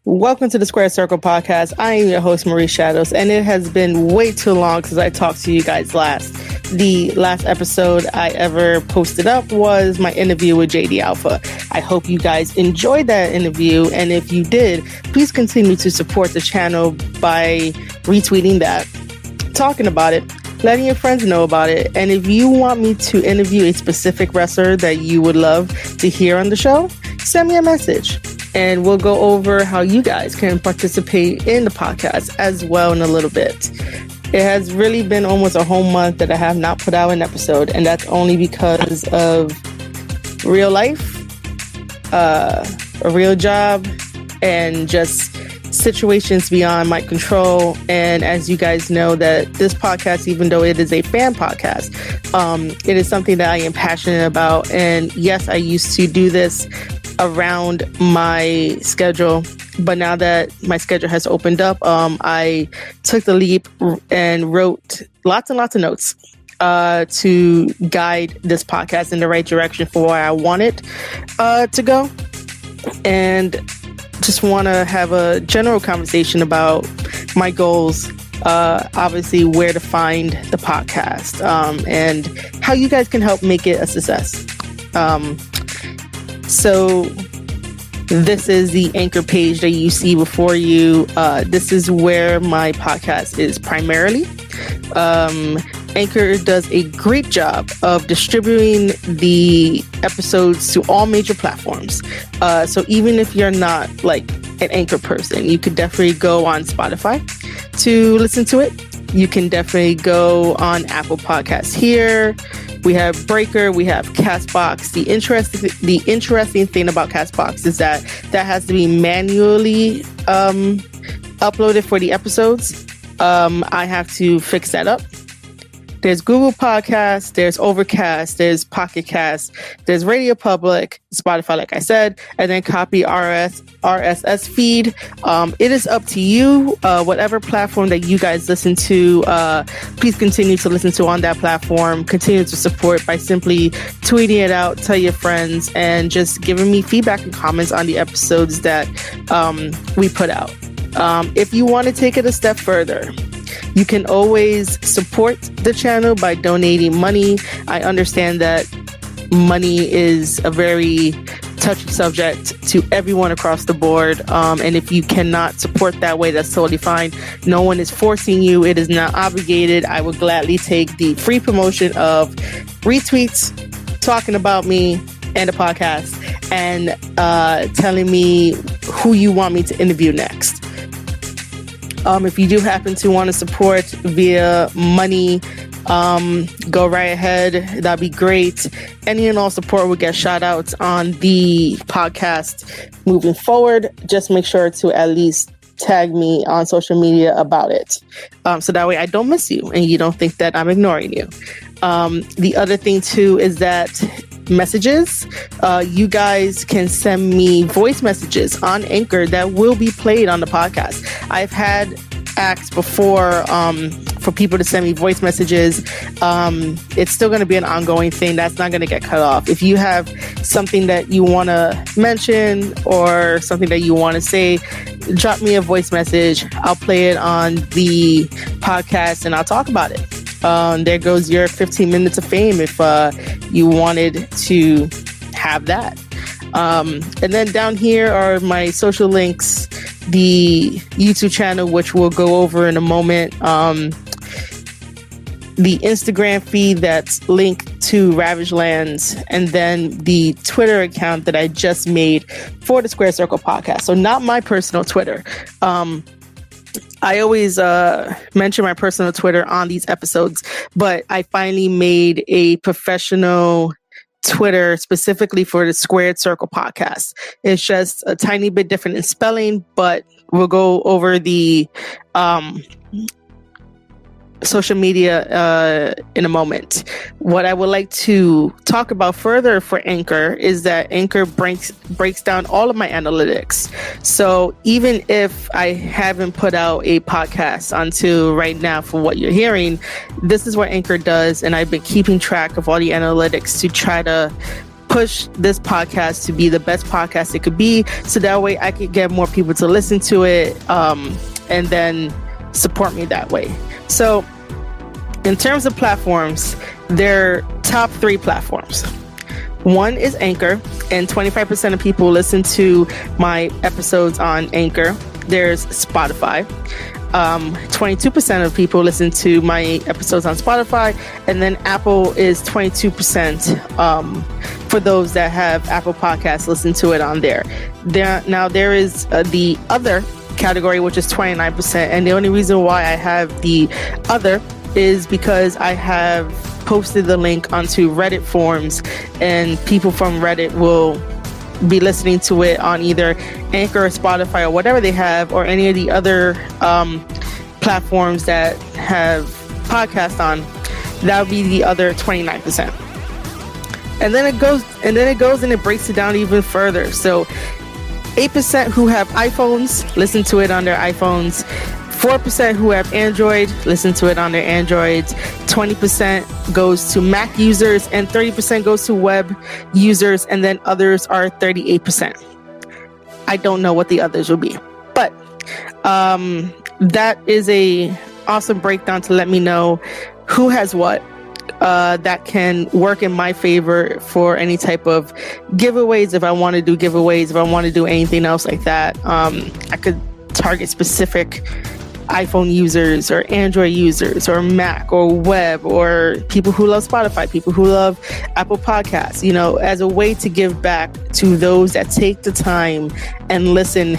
Welcome to the Square Circle podcast. I am your host, Marie Shadows, and it has been way too long since I talked to you guys last. The last episode I ever posted up was my interview with JD Alpha. I hope you guys enjoyed that interview, and if you did, please continue to support the channel by retweeting that, talking about it, letting your friends know about it. And if you want me to interview a specific wrestler that you would love to hear on the show, send me a message and we'll go over how you guys can participate in the podcast as well in a little bit. It has really been almost a whole month that I have not put out an episode, and that's only because of real life, a real job, and just situations beyond my control. And as you guys know, that this podcast, even though it is a fan podcast, it is something that I am passionate about. And yes, I used to do this around my schedule, but now that my schedule has opened up, I took the leap and wrote lots and lots of notes to guide this podcast in the right direction for where I want it to go. And just want to have a general conversation about my goals, obviously where to find the podcast, and how you guys can help make it a success. So this is the Anchor page that you see before you. This is where my podcast is primarily. Anchor does a great job of distributing the episodes to all major platforms. So even if you're not like an Anchor person, you could definitely go on Spotify to listen to it. You can definitely go on Apple Podcasts here. We have Breaker, we have Castbox. The interesting thing about Castbox is that has to be manually uploaded for the episodes. I have to fix that up. There's Google Podcasts, there's Overcast, there's Pocket Cast, there's Radio Public, Spotify, like I said, and then copy RSS feed. It is up to you. Whatever platform that you guys listen to, please continue to listen to on that platform. Continue to support by simply tweeting it out, tell your friends, and just giving me feedback and comments on the episodes that we put out. If you want to take it a step further, you can always support the channel by donating money. I understand that money is a very touchy subject to everyone across the board. And if you cannot support that way, that's totally fine. No one is forcing you. It is not obligated. I would gladly take the free promotion of retweets, talking about me and the podcast, and telling me who you want me to interview next. If you do happen to want to support via money, go right ahead. That'd be great. Any and all support will get shout outs on the podcast moving forward. Just make sure to at least tag me on social media about it. So that way I don't miss you and you don't think that I'm ignoring you. The other thing too is that messages, you guys can send me voice messages on Anchor that will be played on the podcast. I've had asked before for people to send me voice messages. It's still going to be an ongoing thing. That's not going to get cut off. If you have something that you want to mention or something that you want to say, drop me a voice message. I'll play it on the podcast and I'll talk about it. There goes your 15 minutes of fame if you wanted to have that. And then down here are my social links, the YouTube channel, which we'll go over in a moment, the Instagram feed that's linked to Ravage Lands, and then the Twitter account that I just made for the Square Circle podcast. So not my personal Twitter. I always mention my personal Twitter on these episodes, but I finally made a professional Twitter specifically for the Squared Circle podcast. It's just a tiny bit different in spelling, but we'll go over the social media in a moment. What I would like to talk about further for Anchor is that Anchor breaks down all of my analytics. So even if I haven't put out a podcast until right now for what you're hearing, this is what Anchor does, and I've been keeping track of all the analytics to try to push this podcast to be the best podcast it could be, so that way I could get more people to listen to it, and then support me that way. So in terms of platforms, there are top 3 platforms. One is Anchor, and 25% of people listen to my episodes on Anchor. There's Spotify. 22% of people listen to my episodes on Spotify, and then Apple is 22%. For those that have Apple Podcasts, listen to it on there. Now there is the other category, which is 29%, and the only reason why I have the other is because I have posted the link onto Reddit forums, and people from Reddit will be listening to it on either Anchor or Spotify or whatever they have, or any of the other platforms that have podcasts on. That would be the other 29%. And then it goes and it breaks it down even further. So 8% who have iPhones listen to it on their iPhones. 4% who have Android listen to it on their Androids. 20% goes to Mac users, and 30% goes to web users, and then others are 38%. I don't know what the others will be, but that is a awesome breakdown to let me know who has what. That can work in my favor for any type of giveaways. If I want to do giveaways, if I want to do anything else like that, I could target specific iPhone users or Android users or Mac or web, or people who love Spotify, people who love Apple Podcasts, as a way to give back to those that take the time and listen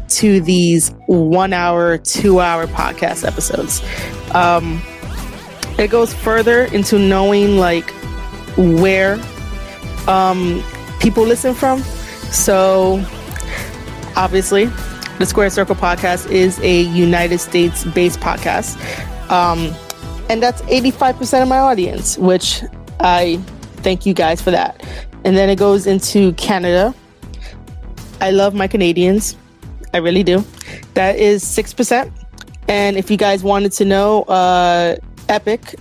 to these 1 hour, 2 hour podcast episodes. It goes further into knowing where people listen from. So obviously the Square Circle podcast is a United States-based podcast. And that's 85% of my audience, which I thank you guys for that. And then it goes into Canada. I love my Canadians. I really do. That is 6%. And if you guys wanted to know, Epic,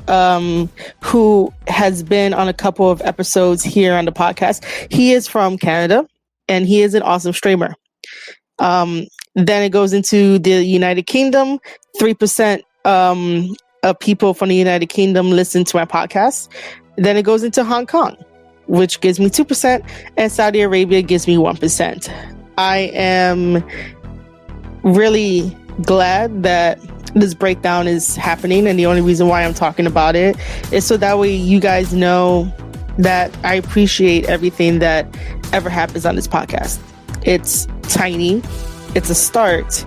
who has been on a couple of episodes here on the podcast, he is from Canada, and he is an awesome streamer. Then it goes into the United Kingdom. 3% of people from the United Kingdom listen to my podcast. Then it goes into Hong Kong, which gives me 2%, and Saudi Arabia gives me 1%. I am really glad that this breakdown is happening, and the only reason why I'm talking about it is so that way you guys know that I appreciate everything that ever happens on this podcast. It's tiny, it's a start,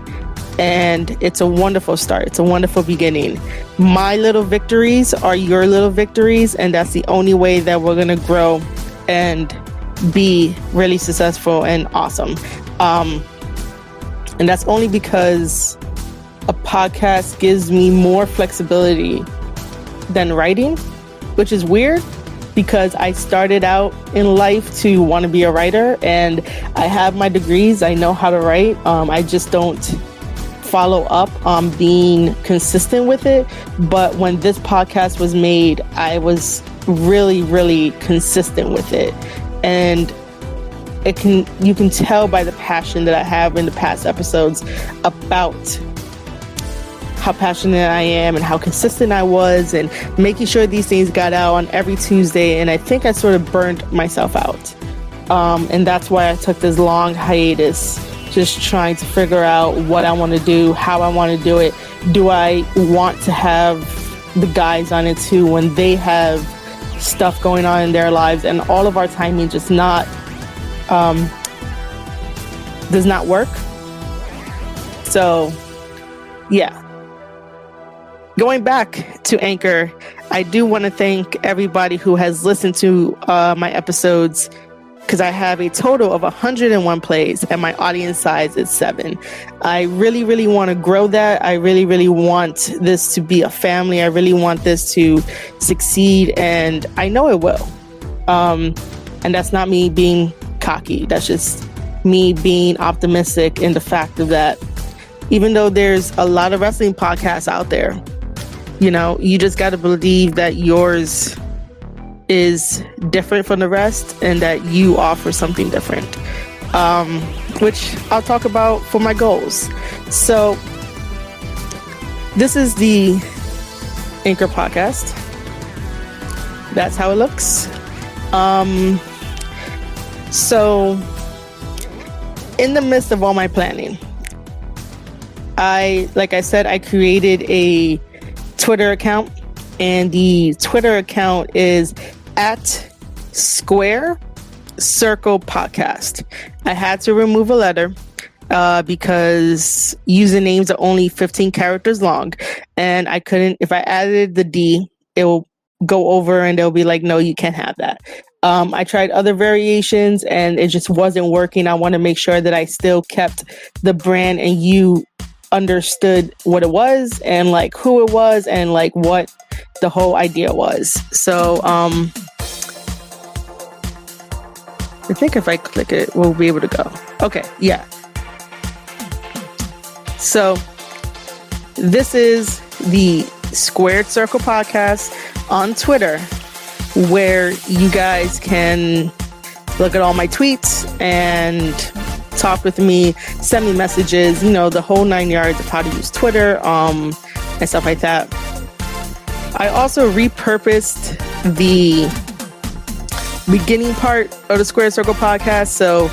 and it's a wonderful start. It's a wonderful beginning. My little victories are your little victories, and that's the only way that we're going to grow and be really successful and awesome. And that's only because a podcast gives me more flexibility than writing, which is weird because I started out in life to want to be a writer, and I have my degrees. I know how to write. I just don't follow up on being consistent with it. But when this podcast was made, I was really, really consistent with it. And you can tell by the passion that I have in the past episodes about how passionate I am and how consistent I was, and making sure these things got out on every Tuesday. And I think I sort of burned myself out. And that's why I took this long hiatus, just trying to figure out what I want to do, how I want to do it. Do I want to have the guys on it too when they have stuff going on in their lives, and all of our timing just does not work? So yeah. Going back to Anchor, I do want to thank everybody who has listened to my episodes, because I have a total of 101 plays and my audience size is 7. I really, really want to grow that. I really, really want this to be a family. I really want this to succeed, and I know it will. And that's not me being cocky. That's just me being optimistic in the fact of that even though there's a lot of wrestling podcasts out there, you just got to believe that yours is different from the rest and that you offer something different, which I'll talk about for my goals. So this is the Anchor podcast. That's how it looks. So in the midst of all my planning, like I said, I created a Twitter account, and the Twitter account is at Square Circle Podcast. I had to remove a letter because usernames are only 15 characters long, and I couldn't, if I added the D, it will go over and they'll be like, no, you can't have that. I tried other variations and it just wasn't working. I want to make sure that I still kept the brand and you understood what it was and like who it was and like what the whole idea was. So I think if I click it, we'll be able to go. Okay, yeah. So this is the Squared Circle Podcast on Twitter, where you guys can look at all my tweets and talk with me, send me messages, you know, the whole 9 yards of how to use Twitter, and stuff like that. I also repurposed the beginning part of the Square Circle podcast. So,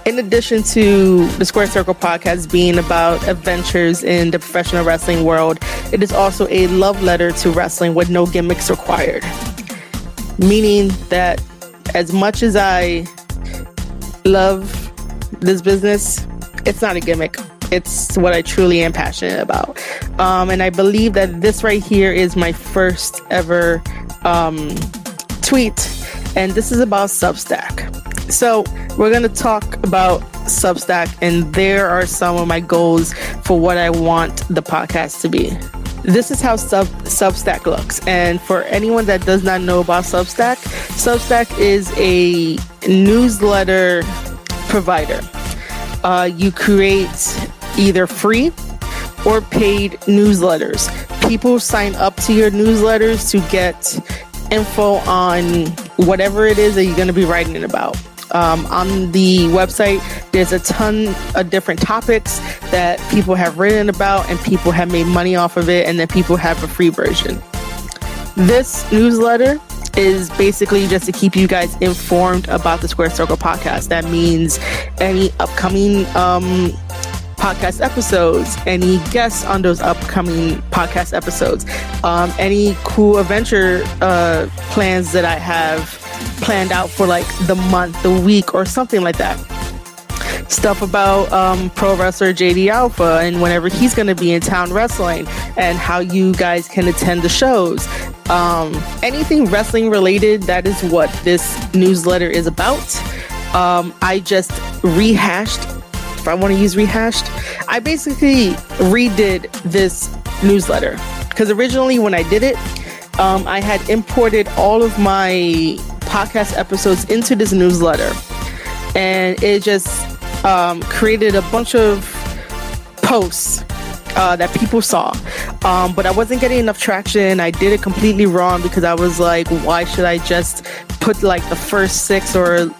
in addition to the Square Circle podcast being about adventures in the professional wrestling world, it is also a love letter to wrestling with no gimmicks required. Meaning that as much as I love this business, it's not a gimmick. It's what I truly am passionate about. And I believe that this right here is my first ever tweet. And this is about Substack. So we're going to talk about Substack, and there are some of my goals for what I want the podcast to be. This is how Substack looks. And for anyone that does not know about Substack, Substack is a newsletter provider. You create either free or paid newsletters. People sign up to your newsletters to get info on whatever it is that you're going to be writing about. On the website, there's a ton of different topics that people have written about and people have made money off of it, and then people have a free version. This newsletter is basically just to keep you guys informed about the Square Circle podcast. That means any upcoming podcast episodes, any guests on those upcoming podcast episodes, any cool adventure plans that I have planned out for like the month, the week, or something like that. Stuff about pro wrestler JD Alpha and whenever he's going to be in town wrestling, and how you guys can attend the shows. Anything wrestling related, that is what this newsletter is about. I just rehashed, if I want to use rehashed, I basically redid this newsletter. Because originally when I did it, I had imported all of my podcast episodes into this newsletter, and it just created a bunch of posts that people saw, but I wasn't getting enough traction. I did it completely wrong because I was like, why should I just put like the first 6, or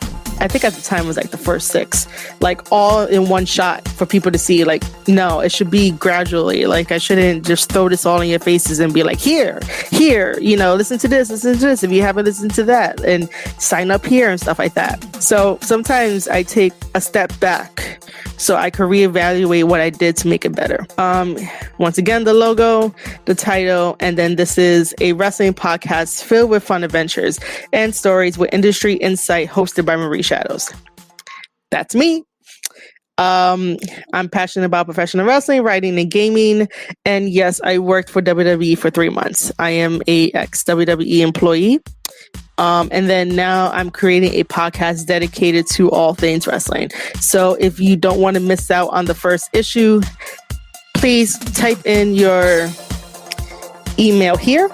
I think at the time it was like the first 6, like all in one shot for people to see? Like, no, it should be gradually. Like, I shouldn't just throw this all in your faces and be like, here, you know, listen to this if you haven't listened to that, and sign up here and stuff like that. So sometimes I take a step back so I can reevaluate what I did to make it better. Once again, the logo, the title, and then this is a wrestling podcast filled with fun adventures and stories with industry insight, hosted by Marie Shadows. That's me. I'm passionate about professional wrestling, writing, and gaming. And yes, I worked for WWE for 3 months. I am a ex-WWE employee. And then now I'm creating a podcast dedicated to all things wrestling. So if you don't want to miss out on the first issue, please type in your email here.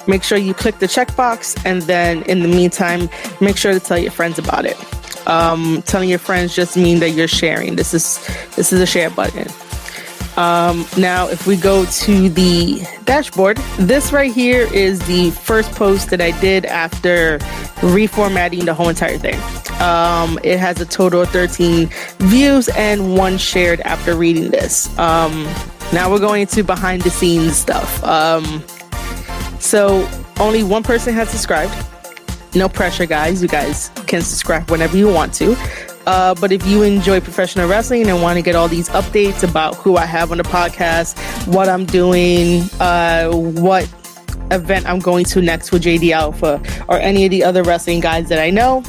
Make sure you click the checkbox, and then in the meantime, make sure to tell your friends about it. Telling your friends just mean that you're sharing. This is a share button. Now, if we go to the dashboard, this right here is the first post that I did after reformatting the whole entire thing. It has a total of 13 views and 1 shared after reading this. Now we're going to behind the scenes stuff. So only 1 person has subscribed. No pressure, guys. You guys can subscribe whenever you want to. But if you enjoy professional wrestling and want to get all these updates about who I have on the podcast, what I'm doing, what event I'm going to next with JD Alpha, or any of the other wrestling guys that I know,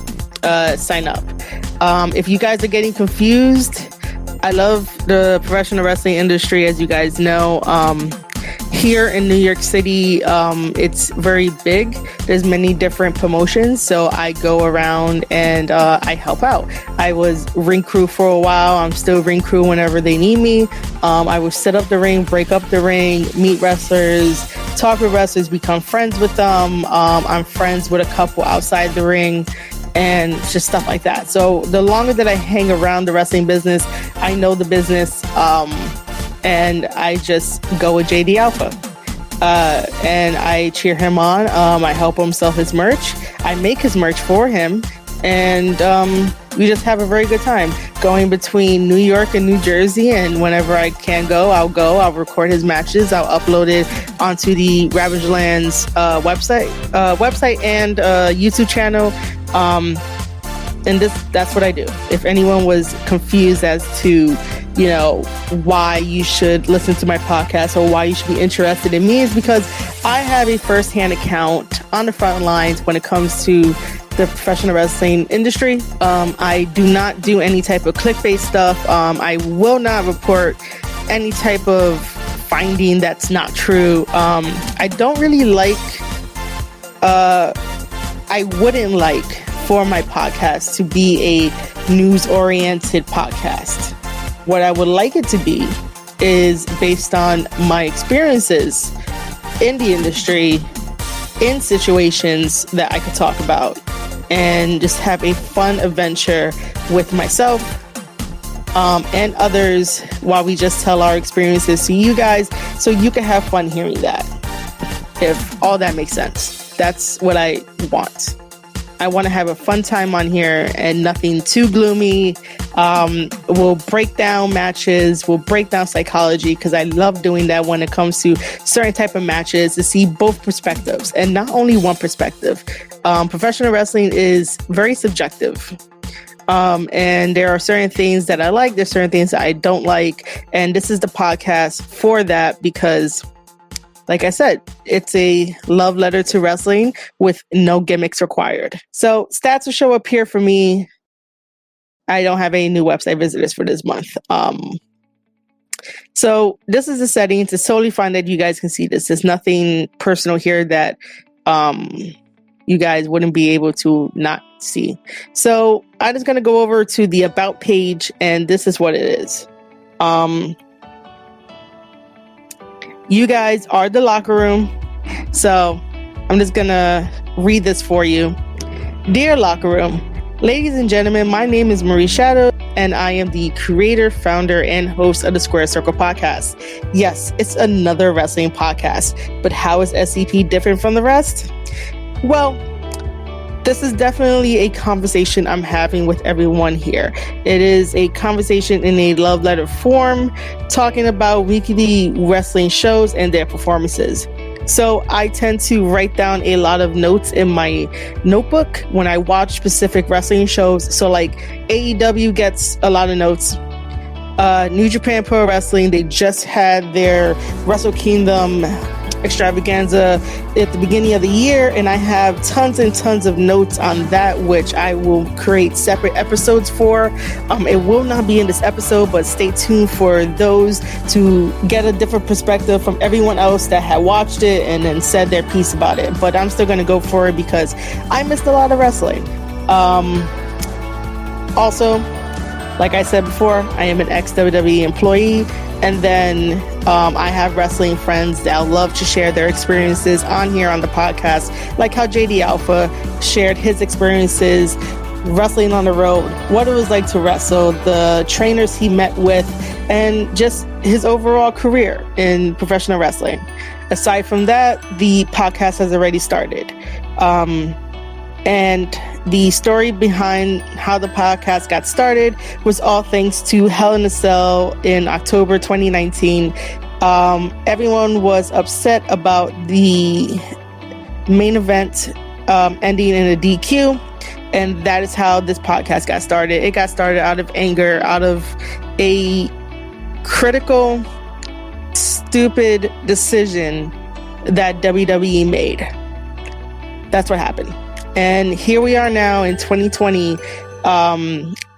sign up. If you guys are getting confused, I love the professional wrestling industry, as you guys know. Here in New York City, it's very big. There's many different promotions, so I go around and I help out. I was ring crew for a while. I'm still ring crew whenever they need me. I would set up the ring, break up the ring, meet wrestlers, talk with wrestlers, become friends with them. I'm friends with a couple outside the ring, and just stuff like that. So the longer that I hang around the wrestling business, I know the business, and I just go with JD Alpha. And I cheer him on. I help him sell his merch. I make his merch for him. And we just have a very good time going between New York and New Jersey. And whenever I can go. I'll record his matches. I'll upload it onto the Ravage Lands website and YouTube channel. And that's what I do. If anyone was confused as to, why you should listen to my podcast or why you should be interested in me, is because I have a first-hand account on the front lines when it comes to the professional wrestling industry. I do not do any type of clickbait stuff. I will not report any type of finding that's not true. I don't really I wouldn't like for my podcast to be a news-oriented podcast. What I would like it to be is based on my experiences in the industry, in situations that I could talk about, and just have a fun adventure with myself and others while we just tell our experiences to you guys, so you can have fun hearing that, if all that makes sense. That's what I want. I want to have a fun time on here and nothing too gloomy. We'll break down matches. We'll break down psychology, because I love doing that when it comes to certain type of matches, to see both perspectives and not only one perspective. Professional wrestling is very subjective. And there are certain things that I like. There's certain things that I don't like. And this is the podcast for that, because like I said, it's a love letter to wrestling with no gimmicks required. So stats will show up here for me. I don't have any new website visitors for this month. So this is the settings. It's totally fine that you guys can see this. There's nothing personal here that you guys wouldn't be able to not see. So I'm just going to go over to the About page, and this is what it is. You guys are the locker room. So I'm just going to read this for you. Dear Locker Room, ladies and gentlemen, my name is Marie Shadow, and I am the creator, founder, and host of the Square Circle podcast. Yes, it's another wrestling podcast, but how is SCP different from the rest? Well, this is definitely a conversation I'm having with everyone here. It is a conversation in a love letter form, talking about weekly wrestling shows and their performances. So I tend to write down a lot of notes in my notebook when I watch specific wrestling shows. So like AEW gets a lot of notes. New Japan Pro Wrestling, they just had their Wrestle Kingdom extravaganza at the beginning of the year, and I have tons and tons of notes on that, which I will create separate episodes for. It will not be in this episode, but stay tuned for those to get a different perspective from everyone else that had watched it and then said their piece about it. But I'm still going to go for it because I missed a lot of wrestling. Also, like I said before, I am an ex-WWE employee. And then I have wrestling friends that love to share their experiences on here on the podcast, like how JD Alpha shared his experiences wrestling on the road, what it was like to wrestle, the trainers he met with, and just his overall career in professional wrestling. Aside from that, the podcast has already started. And the story behind how the podcast got started was all thanks to Hell in a Cell in October 2019. Everyone was upset about the main event ending in a DQ, and that is how this podcast got started. It got started out of anger, out of a critical, stupid decision that WWE made. That's what happened. And here we are now in 2020,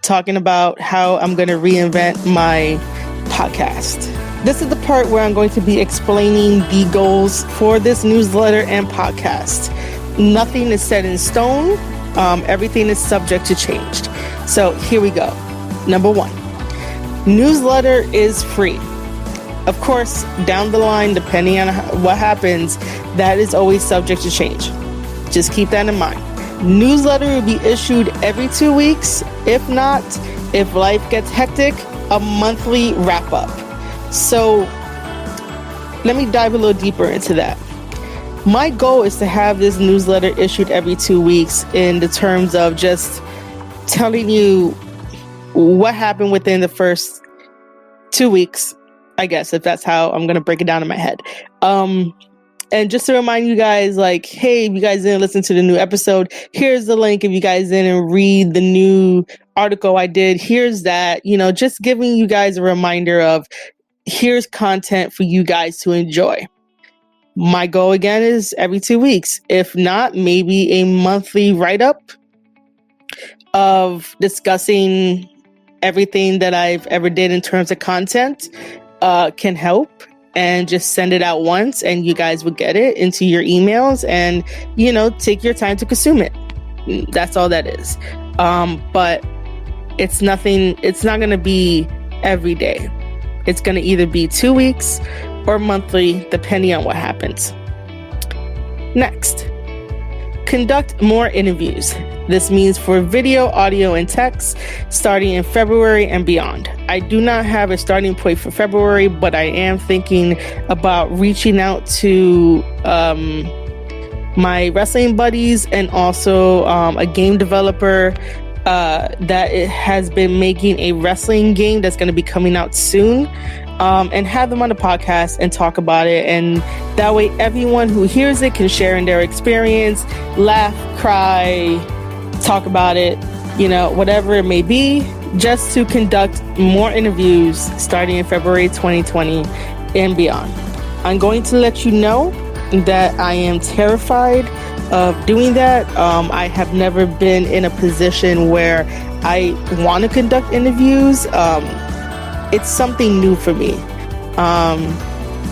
talking about how I'm going to reinvent my podcast. This is the part where I'm going to be explaining the goals for this newsletter and podcast. Nothing is set in stone. Everything is subject to change. So here we go. Number 1, newsletter is free. Of course, down the line, depending on what happens, that is always subject to change. Just keep that in mind. Newsletter will be issued every 2 weeks. If not, if life gets hectic, a monthly wrap up. So let me dive a little deeper into that. My goal is to have this newsletter issued every 2 weeks in the terms of just telling you what happened within the first 2 weeks, I guess, if that's how I'm going to break it down in my head. And just to remind you guys, like, hey, if you guys didn't listen to the new episode, here's the link. If you guys didn't read the new article I did, here's that, just giving you guys a reminder of here's content for you guys to enjoy. My goal again is every 2 weeks. If not, maybe a monthly write-up of discussing everything that I've ever did in terms of content can help. And just send it out once and you guys will get it into your emails and, take your time to consume it. That's all that is. But it's not going to be every day. It's going to either be 2 weeks or monthly, depending on what happens. Next, conduct more interviews. This means for video, audio, and text starting in February and beyond. I do not have a starting point for February, but I am thinking about reaching out to my wrestling buddies and also a game developer that it has been making a wrestling game that's going to be coming out soon, and have them on the podcast and talk about it. And that way everyone who hears it can share in their experience, laugh, cry, talk about it, whatever it may be, just to conduct more interviews starting in February 2020 and beyond. I'm going to let you know that I am terrified of doing that. I have never been in a position where I want to conduct interviews. It's something new for me.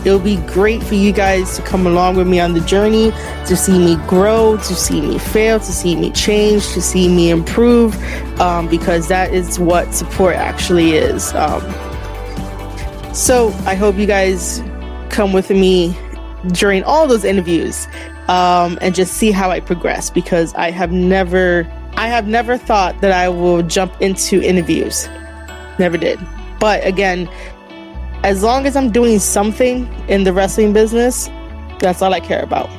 It'll be great for you guys to come along with me on the journey, to see me grow, to see me fail, to see me change, to see me improve, because that is what support actually is. So I hope you guys come with me during all those interviews, and just see how I progress, because I have never thought that I will jump into interviews. Never did. But again, as long as I'm doing something in the wrestling business, that's all I care about.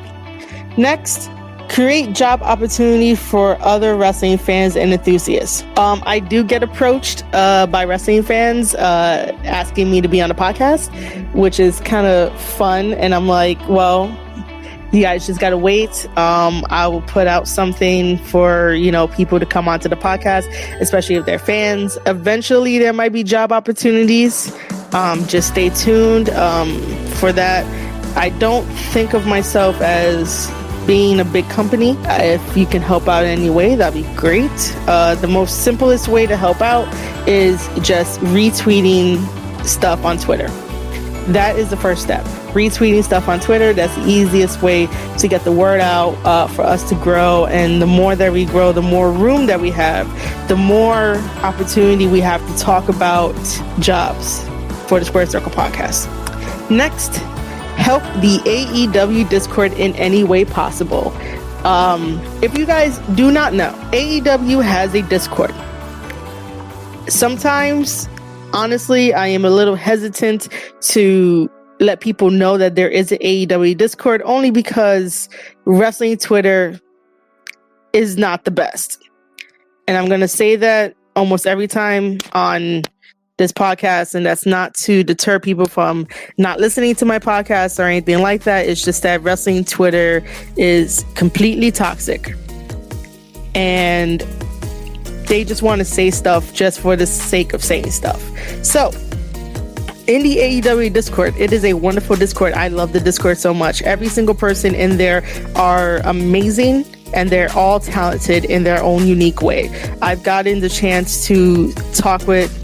Next, create job opportunity for other wrestling fans and enthusiasts. I do get approached by wrestling fans asking me to be on a podcast, which is kind of fun. And I'm like, well, you guys just gotta wait. I will put out something for, people to come onto the podcast, especially if they're fans. Eventually there might be job opportunities. Just stay tuned for that. I don't think of myself as being a big company. If you can help out in any way, that'd be great. The most simplest way to help out is just retweeting stuff on Twitter. That is the first step. Retweeting stuff on Twitter, that's the easiest way to get the word out for us to grow. And the more that we grow, the more room that we have, the more opportunity we have to talk about jobs for the Squared Circle podcast. Next, help the AEW Discord in any way possible. If you guys do not know, AEW has a Discord. Sometimes, honestly, I am a little hesitant to let people know that there is an AEW Discord, only because wrestling Twitter is not the best. And I'm going to say that almost every time on this podcast, and that's not to deter people from not listening to my podcast or anything like that. It's just that wrestling Twitter is completely toxic. And they just want to say stuff just for the sake of saying stuff. So, in the AEW Discord, it is a wonderful Discord. I love the Discord so much. Every single person in there are amazing, and they're all talented in their own unique way. I've gotten the chance to talk with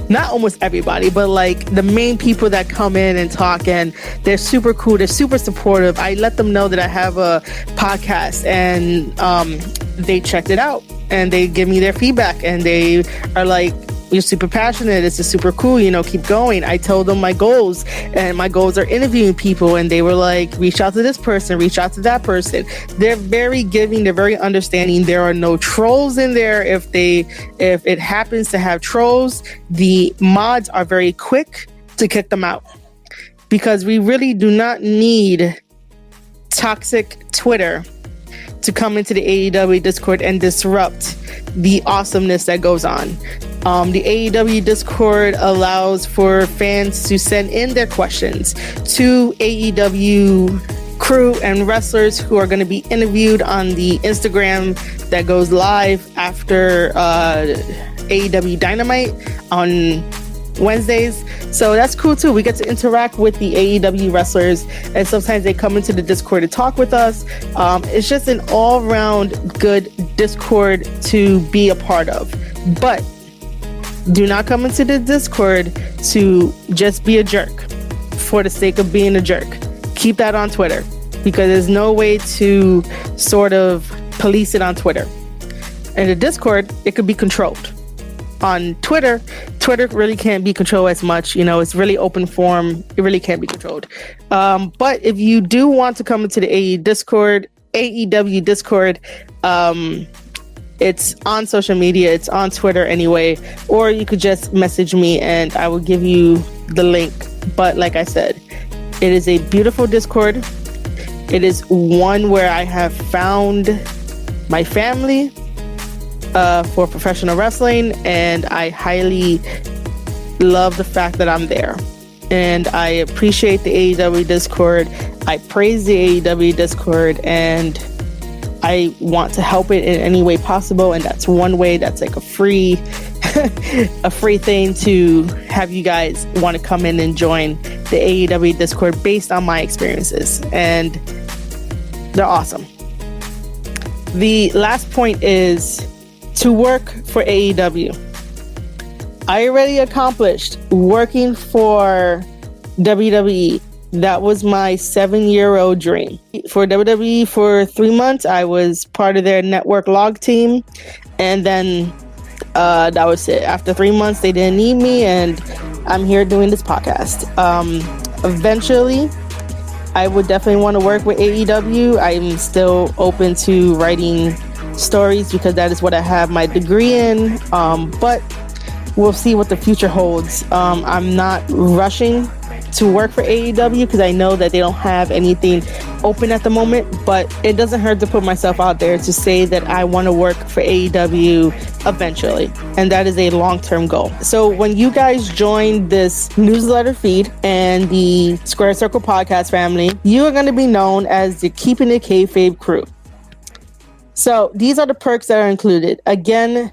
not almost everybody, but like the main people that come in and talk, and they're super cool. They're super supportive. I let them know that I have a podcast, and they checked it out, and they give me their feedback, and they are like, you're super passionate. This is super cool. Keep going. I told them my goals, and my goals are interviewing people. And they were like, reach out to this person, reach out to that person. They're very giving. They're very understanding. There are no trolls in there. If it happens to have trolls, the mods are very quick to kick them out, because we really do not need toxic Twitter to come into the AEW Discord and disrupt the awesomeness that goes on. The AEW Discord allows for fans to send in their questions to AEW crew and wrestlers who are going to be interviewed on the Instagram that goes live after AEW Dynamite on Wednesdays. So that's cool too. We get to interact with the AEW wrestlers, and sometimes they come into the Discord to talk with us. It's just an all-round good Discord to be a part of. But do not come into the Discord to just be a jerk for the sake of being a jerk. Keep that on Twitter, because there's no way to sort of police it on Twitter. In the Discord, it could be controlled. On Twitter really can't be controlled as much. It's really open forum. It really can't be controlled. But if you do want to come into the AEW Discord, it's on social media. It's on Twitter anyway. Or you could just message me and I will give you the link. But like I said, it is a beautiful Discord. It is one where I have found my family for professional wrestling, and I highly love the fact that I'm there. And I appreciate the AEW Discord. I praise the AEW Discord, and I want to help it in any way possible. And that's one way. That's like a free thing to have you guys want to come in and join the AEW Discord based on my experiences. And they're awesome. The last point is to work for AEW. I already accomplished working for WWE. That was my 7-year-old dream. For WWE for 3 months, I was part of their network log team. And then that was it. After 3 months, they didn't need me, and I'm here doing this podcast. Eventually, I would definitely want to work with AEW. I'm still open to writing stories because that is what I have my degree in. But we'll see what the future holds. I'm not rushing to work for AEW because I know that they don't have anything open at the moment, but it doesn't hurt to put myself out there to say that I want to work for AEW eventually, and that is a long-term goal. So when you guys join this newsletter feed and the Square Circle podcast family, you are going to be known as the Keeping It Kayfabe crew. So these are the perks that are included. Again,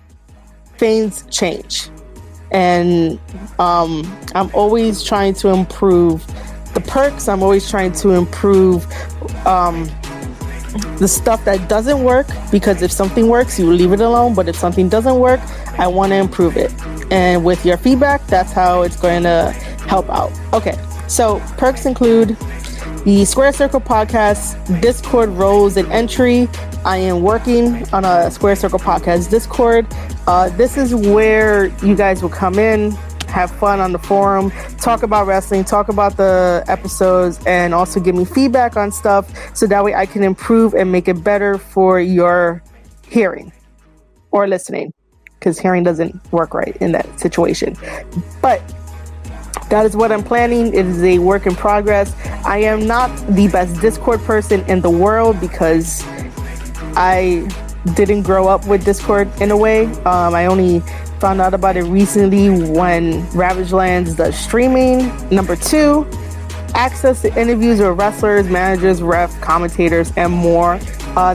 things change. And I'm always trying to improve the perks. I'm always trying to improve the stuff that doesn't work, because if something works, you leave it alone. But if something doesn't work, I want to improve it. And with your feedback, that's how it's going to help out. Okay, so perks include the Square Circle Podcast Discord roles and entry. I am working on a Square Circle Podcast Discord. This is where you guys will come in have fun on the forum, talk about wrestling, talk about the episodes, and also give me feedback on stuff so that way I can improve and make it better for your hearing or listening, because hearing doesn't work right in that situation. But that is what I'm planning. It is a work in progress. I am not the best Discord person in the world because I didn't grow up with Discord in a way. I only found out about it recently when Ravage Lands does streaming. Number 2, access to interviews with wrestlers, managers, ref, commentators, and more.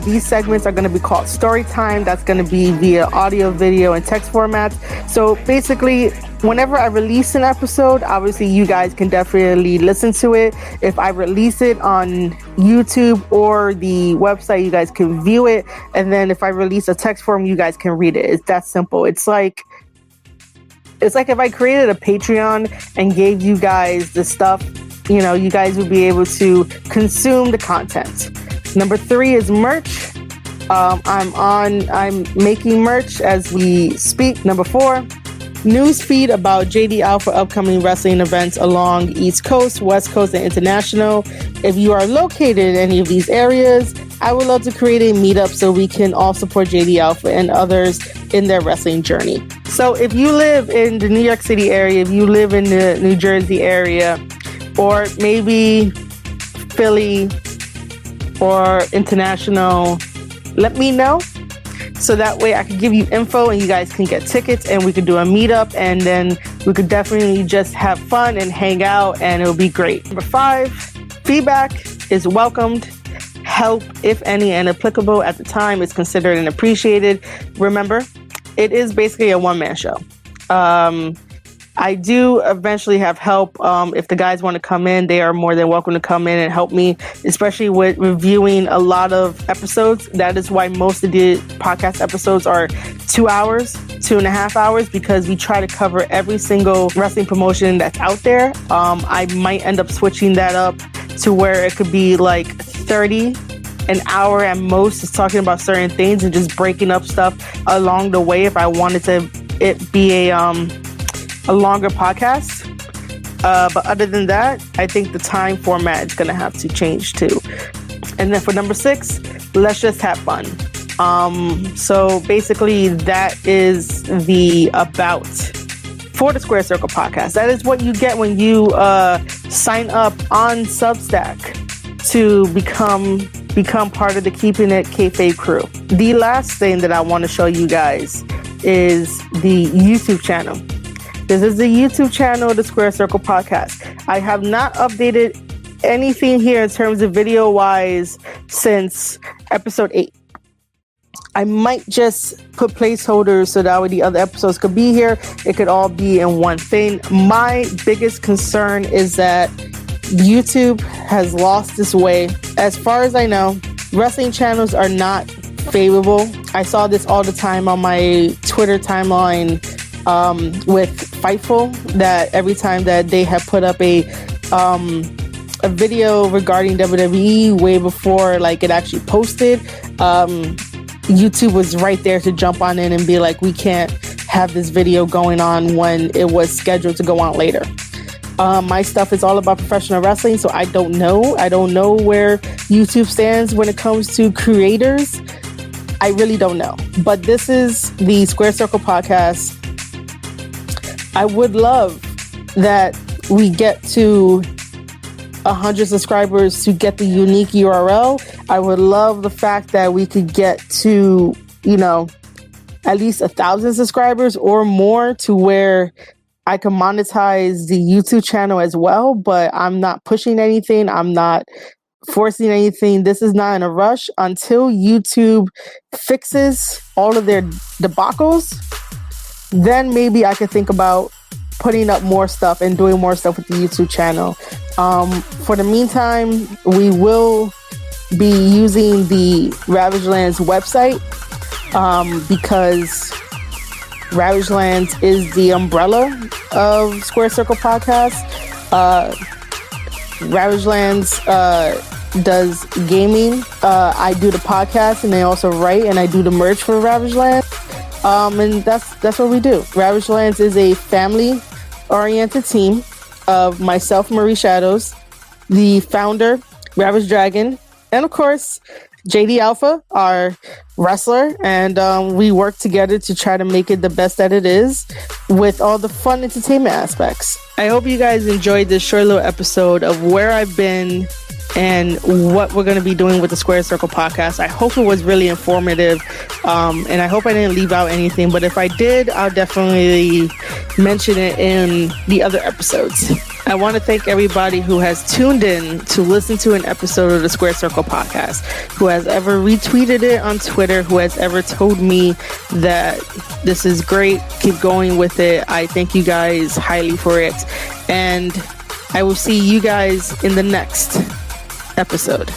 These segments are going to be called Story Time. That's going to be via audio, video, and text formats. So basically, whenever I release an episode, obviously you guys can definitely listen to it. If I release it on YouTube or the website, you guys can view it. And then if I release a text form, you guys can read it. It's that simple. It's like if I created a Patreon and gave you guys the stuff, you guys would be able to consume the content. Number 3 is merch. I'm making merch as we speak. Number 4, news feed about JD Alpha upcoming wrestling events along East Coast, West Coast, and International. If you are located in any of these areas, I would love to create a meetup so we can all support JD Alpha and others in their wrestling journey. So if you live in the New York City area, if you live in the New Jersey area, or maybe Philly or International, let me know. So that way I can give you info and you guys can get tickets and we could do a meetup, and then we could definitely just have fun and hang out and it'll be great. Number 5, feedback is welcomed. Help, if any, and applicable at the time is considered and appreciated. Remember, it is basically a one-man show. I do eventually have help. If the guys want to come in, they are more than welcome to come in and help me, especially with reviewing a lot of episodes. That is why most of the podcast episodes are 2 hours, 2.5 hours, because we try to cover every single wrestling promotion that's out there. I might end up switching that up to where it could be like 30 an hour at most, just talking about certain things and just breaking up stuff along the way if I wanted it be a longer podcast. But other than that, I think the time format is going to have to change too. And then for number 6, let's just have fun. So basically that is the about for the Square Circle podcast. That is what you get when you sign up on Substack to become part of the Keeping It Kayfabe crew. The last thing that I want to show you guys is the YouTube channel. This is the YouTube channel, the Square Circle podcast. I have not updated anything here in terms of video-wise since episode 8. I might just put placeholders so that way the other episodes could be here. It could all be in one thing. My biggest concern is that YouTube has lost its way. As far as I know, wrestling channels are not favorable. I saw this all the time on my Twitter timeline with Fightful, that every time that they have put up a video regarding WWE way before like it actually posted, YouTube was right there to jump on in and be like, we can't have this video going on when it was scheduled to go on later. My stuff is all about professional wrestling, so I don't know. I don't know where YouTube stands when it comes to creators. I really don't know. But this is the Square Circle podcast. I would love that we get to 100 subscribers to get the unique URL. I would love the fact that we could get to, at least 1,000 subscribers or more to where I can monetize the YouTube channel as well, but I'm not pushing anything. I'm not forcing anything. This is not in a rush. Until YouTube fixes all of their debacles, then maybe I could think about putting up more stuff and doing more stuff with the YouTube channel. For the meantime, we will be using the Ravage Lands website because Ravage Lands is the umbrella of Square Circle Podcast. Ravage Lands does gaming. I do the podcast, and they also write, and I do the merch for Ravage Lands. And that's what we do. Ravage Lands is a family oriented team of myself, Marie Shadows, the founder, Ravage Dragon, and of course, JD Alpha, our wrestler, and we work together to try to make it the best that it is with all the fun entertainment aspects. I hope you guys enjoyed this short little episode of where I've been and what we're going to be doing with the Square Circle podcast. I hope it was really informative, and I hope I didn't leave out anything, but if I did, I'll definitely mention it in the other episodes. I want to thank everybody who has tuned in to listen to an episode of the Square Circle podcast, who has ever retweeted it on Twitter, who has ever told me that this is great, keep going with it. I thank you guys highly for it, and I will see you guys in the next episode.